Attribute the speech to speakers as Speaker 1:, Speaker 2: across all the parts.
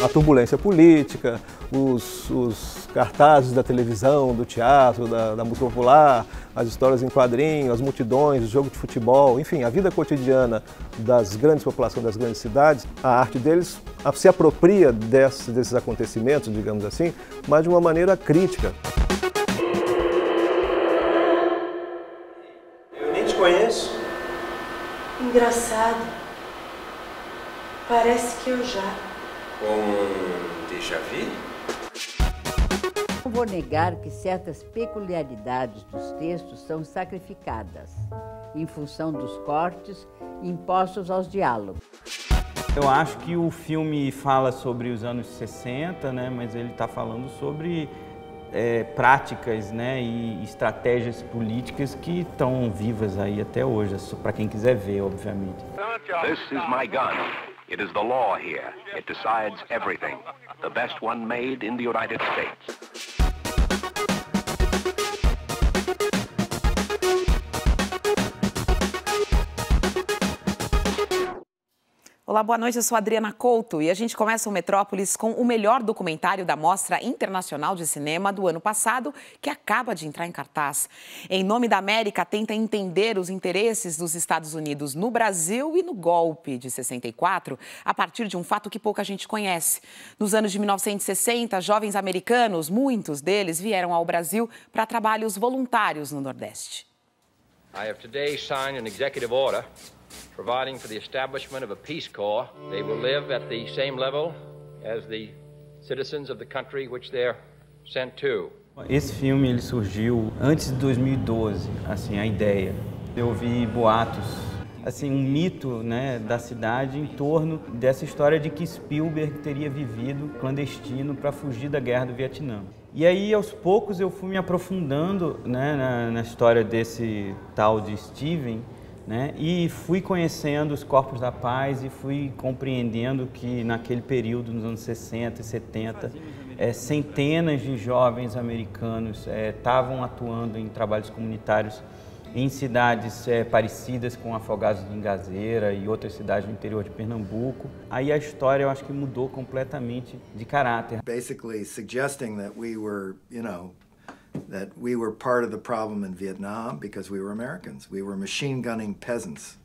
Speaker 1: a turbulência política, os cartazes da televisão, do teatro, da música popular, as histórias em quadrinhos, as multidões, o jogo de futebol, enfim, a vida cotidiana das grandes populações das grandes cidades. A arte deles se apropria desses acontecimentos, digamos assim, mas de uma maneira crítica.
Speaker 2: Eu nem te conheço.
Speaker 3: Engraçado. Parece que eu já.
Speaker 2: Déjà vu?
Speaker 4: Não vou negar que certas peculiaridades dos textos são sacrificadas, em função dos cortes impostos aos diálogos.
Speaker 5: Eu acho que o filme fala sobre os anos 60, né, mas ele está falando sobre práticas, né, e estratégias políticas que estão vivas aí até hoje, para quem quiser ver, obviamente.
Speaker 6: This is my gun. It is the law here. It decides everything. The best one made in the United States.
Speaker 7: Olá, boa noite, eu sou a Adriana Couto e a gente começa o Metrópolis com o melhor documentário da Mostra Internacional de Cinema do ano passado, que acaba de entrar em cartaz. Em Nome da América, tenta entender os interesses dos Estados Unidos no Brasil e no golpe de 64, a partir de um fato que pouca gente conhece. Nos anos de 1960, jovens americanos, muitos deles, vieram ao Brasil para trabalhos voluntários no Nordeste.
Speaker 8: I have today signed an executive order providing for the establishment of a Peace Corps. They will live at the same level as the citizens of the country which they're sent to.
Speaker 5: Esse filme ele surgiu antes de 2012, assim, a ideia. Eu ouvi boatos, assim, um mito, né, da cidade em torno dessa história de que Spielberg teria vivido clandestino para fugir da guerra do Vietnã. E aí, aos poucos, eu fui me aprofundando, né, na história desse tal de Steven, né, e fui conhecendo os Corpos da Paz e fui compreendendo que naquele período, nos anos 60 e 70, centenas de jovens americanos estavam atuando em trabalhos comunitários em cidades parecidas com Afogados de Ingazeira e outras cidades do interior de Pernambuco. Aí a história, eu acho que mudou completamente de caráter.
Speaker 9: Basically suggesting that we were, that we were part of the problem in Vietnam because we were Americans. We were machine gunning peasants.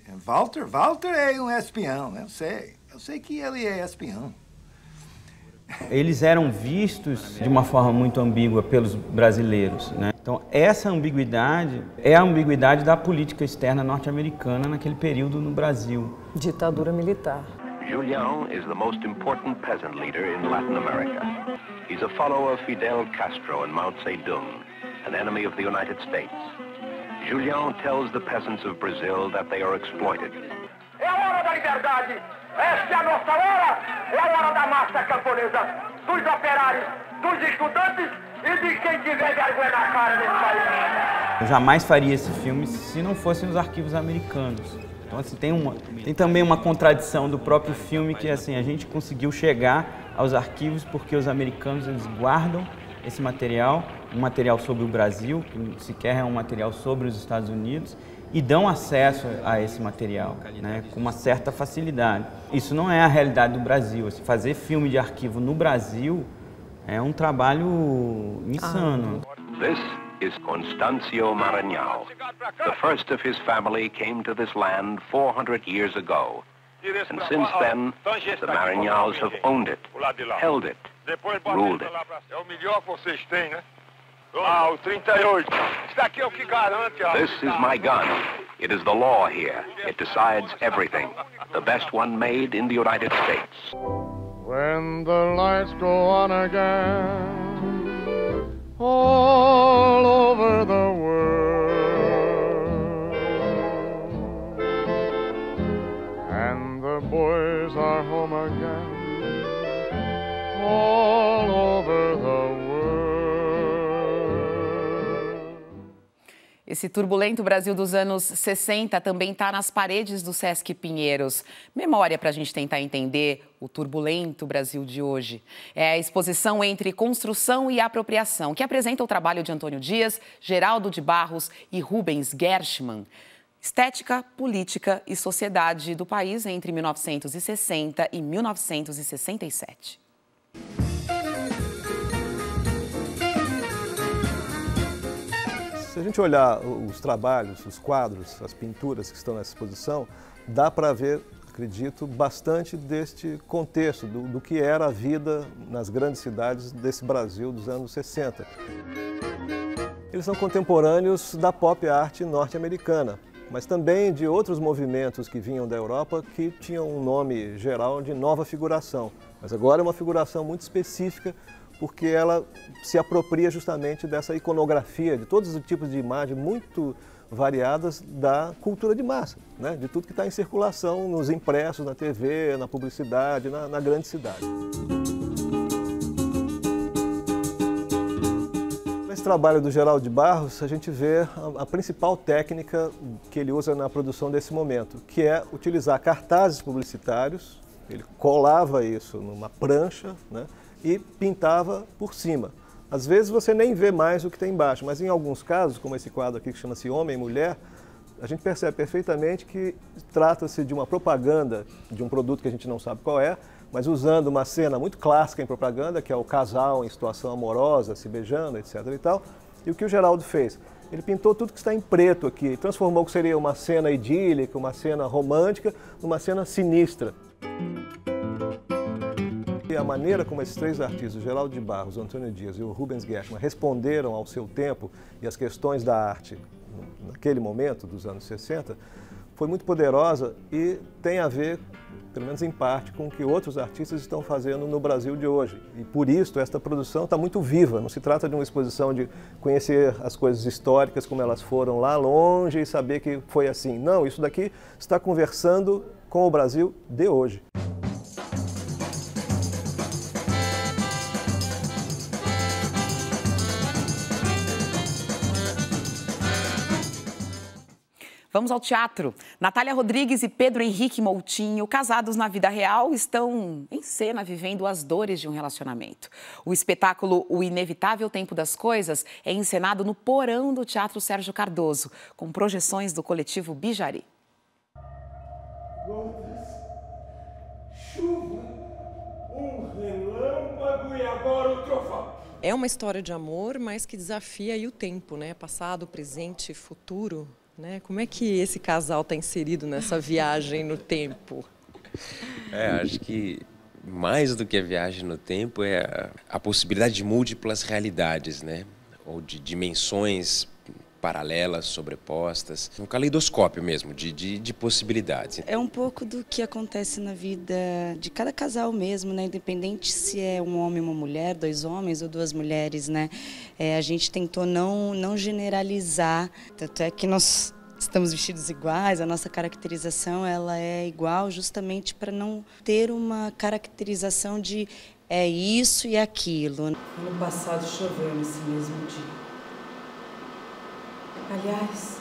Speaker 9: And Walter é espião, eu sei que ele é espião.
Speaker 5: Eles eram vistos de uma forma muito ambígua pelos brasileiros, né? Então, essa ambiguidade é a ambiguidade da política externa norte-americana naquele período no Brasil.
Speaker 3: Ditadura militar.
Speaker 6: Julião is the most important peasant leader in Latin America. He's a follower of Fidel Castro and Mao Zedong, an enemy of the United States. Julião tells the peasants of Brazil that they are exploited.
Speaker 10: É a hora da liberdade! Esta é a nossa hora! É a hora da massa camponesa, dos operários, dos estudantes e de quem tiver vergonha na cara nesse país.
Speaker 5: Eu jamais faria esse filme se não fossem os arquivos americanos. Então, assim, tem também uma contradição do próprio filme que, assim, a gente conseguiu chegar aos arquivos porque os americanos, eles guardam esse material, um material sobre o Brasil, que sequer é um material sobre os Estados Unidos, e dão acesso a esse material, né, com uma certa facilidade. Isso não é a realidade do Brasil. Fazer filme de arquivo no Brasil é um trabalho insano.
Speaker 6: This is Constancio Maranhão. The first of his family came to this land 400 years ago. And since then, the Maranhãos have owned it, held it, ruled it.
Speaker 10: É o melhor que vocês têm, né? O 38. Isso daqui é o que garante.
Speaker 6: This is my gun. It is the law here. It decides everything. The best one made in the United States.
Speaker 11: When the lights go on again, all over the world, and the boys are home again, all over the world.
Speaker 7: Esse turbulento Brasil dos anos 60 também está nas paredes do Sesc Pinheiros. Memória para a gente tentar entender o turbulento Brasil de hoje. É a exposição entre construção e apropriação, que apresenta o trabalho de Antônio Dias, Geraldo de Barros e Rubens Gershman. Estética, Política e Sociedade do país entre 1960 e 1967.
Speaker 1: Se a gente olhar os trabalhos, os quadros, as pinturas que estão nessa exposição, dá para ver, acredito, bastante deste contexto, do que era a vida nas grandes cidades desse Brasil dos anos 60. Eles são contemporâneos da pop art norte-americana, mas também de outros movimentos que vinham da Europa que tinham um nome geral de nova figuração. Mas agora é uma figuração muito específica, porque ela se apropria justamente dessa iconografia, de todos os tipos de imagem muito variadas da cultura de massa, né? De tudo que está em circulação nos impressos, na TV, na publicidade, na grande cidade. Nesse trabalho do Geraldo de Barros, a gente vê a principal técnica que ele usa na produção desse momento, que é utilizar cartazes publicitários. Ele colava isso numa prancha, né? E pintava por cima. Às vezes você nem vê mais o que tem embaixo, mas em alguns casos, como esse quadro aqui que chama-se Homem e Mulher, a gente percebe perfeitamente que trata-se de uma propaganda de um produto que a gente não sabe qual é, mas usando uma cena muito clássica em propaganda, que é o casal em situação amorosa, se beijando, etc. e tal. E o que o Geraldo fez? Ele pintou tudo que está em preto aqui, transformou o que seria uma cena idílica, uma cena romântica, numa cena sinistra. E a maneira como esses três artistas, o Geraldo de Barros, o Antônio Dias e o Rubens Gershman, responderam ao seu tempo e às questões da arte naquele momento, dos anos 60, foi muito poderosa e tem a ver, pelo menos em parte, com o que outros artistas estão fazendo no Brasil de hoje. E por isso esta produção está muito viva, não se trata de uma exposição de conhecer as coisas históricas como elas foram lá longe e saber que foi assim. Não, isso daqui está conversando com o Brasil de hoje.
Speaker 7: Vamos ao teatro. Natália Rodrigues e Pedro Henrique Moutinho, casados na vida real, estão em cena vivendo as dores de um relacionamento. O espetáculo O Inevitável Tempo das Coisas é encenado no porão do Teatro Sérgio Cardoso, com projeções do coletivo Bijari.
Speaker 12: Gotas, chuva, um relâmpago e agora o trovão.
Speaker 13: É uma história de amor, mas que desafia aí o tempo, né? Passado, presente, futuro. Né? Como é que esse casal está inserido nessa viagem no tempo?
Speaker 2: Acho que mais do que a viagem no tempo é a possibilidade de múltiplas realidades, né? Ou de dimensões paralelas, sobrepostas, um caleidoscópio mesmo de possibilidades.
Speaker 14: É um pouco do que acontece na vida de cada casal mesmo, né? Independente se é um homem e uma mulher, dois homens ou duas mulheres, né? A gente tentou não generalizar, tanto é que nós estamos vestidos iguais, a nossa caracterização ela é igual justamente para não ter uma caracterização de é isso e aquilo.
Speaker 3: Ano passado choveu nesse mesmo dia. Aliás,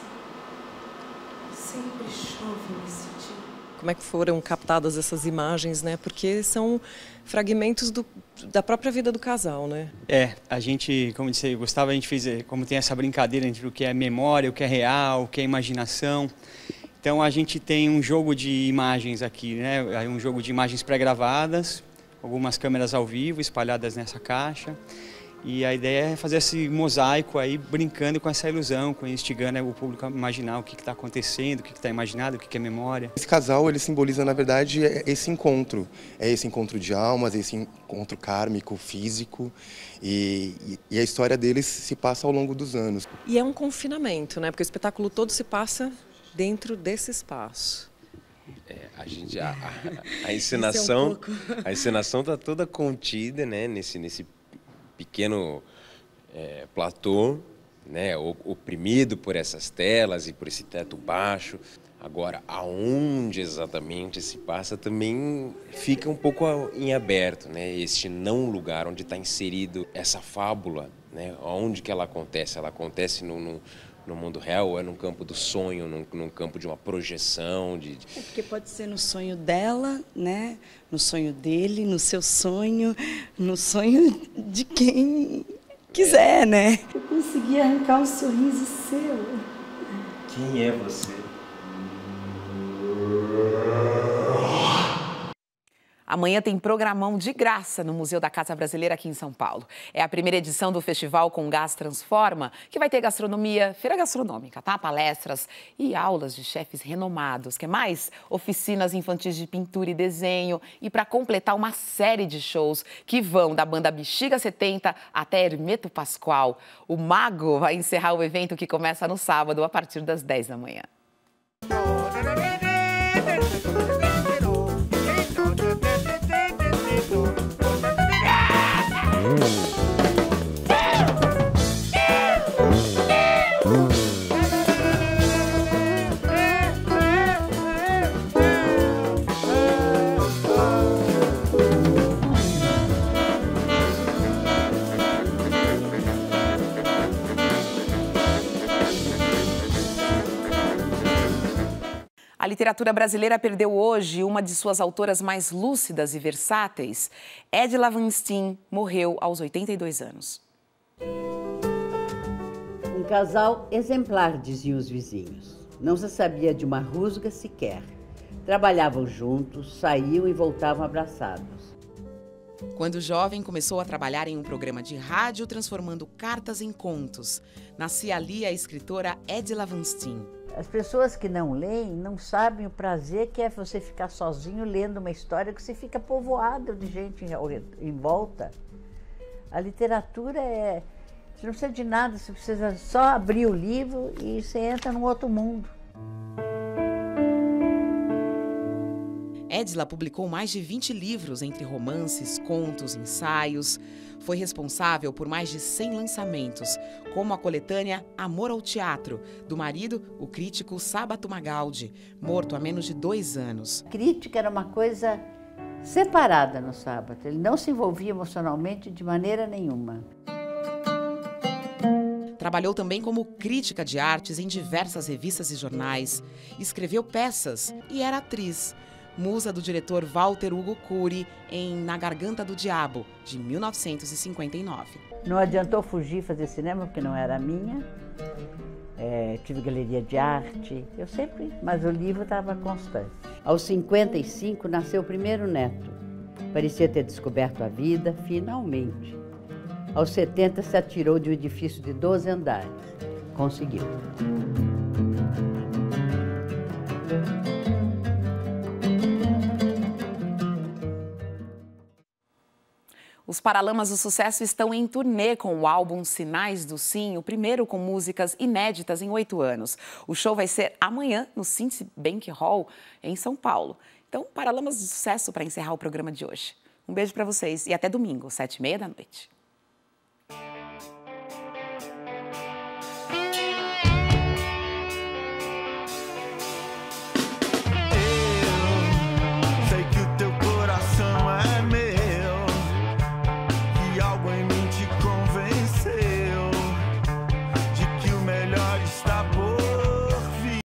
Speaker 3: sempre chove nesse dia.
Speaker 13: Como é que foram captadas essas imagens, né? Porque são fragmentos da própria vida do casal, né?
Speaker 15: A gente, como disse Gustavo, a gente fez, como tem essa brincadeira entre o que é memória, o que é real, o que é imaginação. Então a gente tem um jogo de imagens aqui, né? Um jogo de imagens pré-gravadas, algumas câmeras ao vivo espalhadas nessa caixa. E a ideia é fazer esse mosaico aí, brincando com essa ilusão, instigando o público a imaginar o que está acontecendo, o que está imaginado, o que é memória.
Speaker 16: Esse casal, ele simboliza, na verdade, esse encontro. É esse encontro de almas, esse encontro kármico, físico. E a história deles se passa ao longo dos anos.
Speaker 13: E é um confinamento, né? Porque o espetáculo todo se passa dentro desse espaço.
Speaker 2: A encenação está toda contida, né? Nesse pequeno platô, né, oprimido por essas telas e por esse teto baixo. Agora, aonde exatamente se passa também fica um pouco em aberto, né, este não lugar onde está inserido essa fábula, né, onde que ela acontece? Ela acontece no mundo real ou é num campo do sonho, num campo de uma projeção?
Speaker 14: Porque pode ser no sonho dela, né? No sonho dele, no seu sonho, no sonho de quem quiser, né?
Speaker 3: Eu consegui arrancar um sorriso seu.
Speaker 2: Quem é você?
Speaker 7: Amanhã tem programão de graça no Museu da Casa Brasileira aqui em São Paulo. É a primeira edição do Festival Com Gás Transforma, que vai ter gastronomia, feira gastronômica, tá? Palestras e aulas de chefes renomados. Que mais? Oficinas infantis de pintura e desenho. E para completar, uma série de shows que vão da banda Bexiga 70 até Hermeto Pascoal. O Mago vai encerrar o evento que começa no sábado a partir das 10 da manhã. A literatura brasileira perdeu hoje uma de suas autoras mais lúcidas e versáteis. Edila Van Steen morreu aos 82 anos.
Speaker 4: Um casal exemplar, diziam os vizinhos. Não se sabia de uma rusga sequer. Trabalhavam juntos, saíam e voltavam abraçados.
Speaker 7: Quando jovem, começou a trabalhar em um programa de rádio, transformando cartas em contos. Nascia ali a escritora Edila Van Steen.
Speaker 4: As pessoas que não leem não sabem o prazer que é você ficar sozinho lendo uma história que você fica povoado de gente em volta. A literatura você não precisa de nada, você precisa só abrir o livro e você entra num outro mundo.
Speaker 7: Edila publicou mais de 20 livros, entre romances, contos, ensaios. Foi responsável por mais de 100 lançamentos, como a coletânea Amor ao Teatro, do marido, o crítico Sábato Magaldi, morto há menos de 2 anos.
Speaker 4: A crítica era uma coisa separada no Sábato, ele não se envolvia emocionalmente de maneira nenhuma.
Speaker 7: Trabalhou também como crítica de artes em diversas revistas e jornais. Escreveu peças e era atriz. Musa do diretor Walter Hugo Cury em Na Garganta do Diabo, de 1959.
Speaker 4: Não adiantou fugir fazer cinema, porque não era minha. Tive galeria de arte, mas o livro estava constante. Aos 55, nasceu o primeiro neto. Parecia ter descoberto a vida, finalmente. Aos 70, se atirou de um edifício de 12 andares. Conseguiu.
Speaker 7: Os Paralamas do Sucesso estão em turnê com o álbum Sinais do Sim, o primeiro com músicas inéditas em 8 anos. O show vai ser amanhã no Citibank Hall, em São Paulo. Então, Paralamas do Sucesso para encerrar o programa de hoje. Um beijo para vocês e até domingo, 7h30 da noite.
Speaker 17: Sei que o teu coração é meu, que algo em mim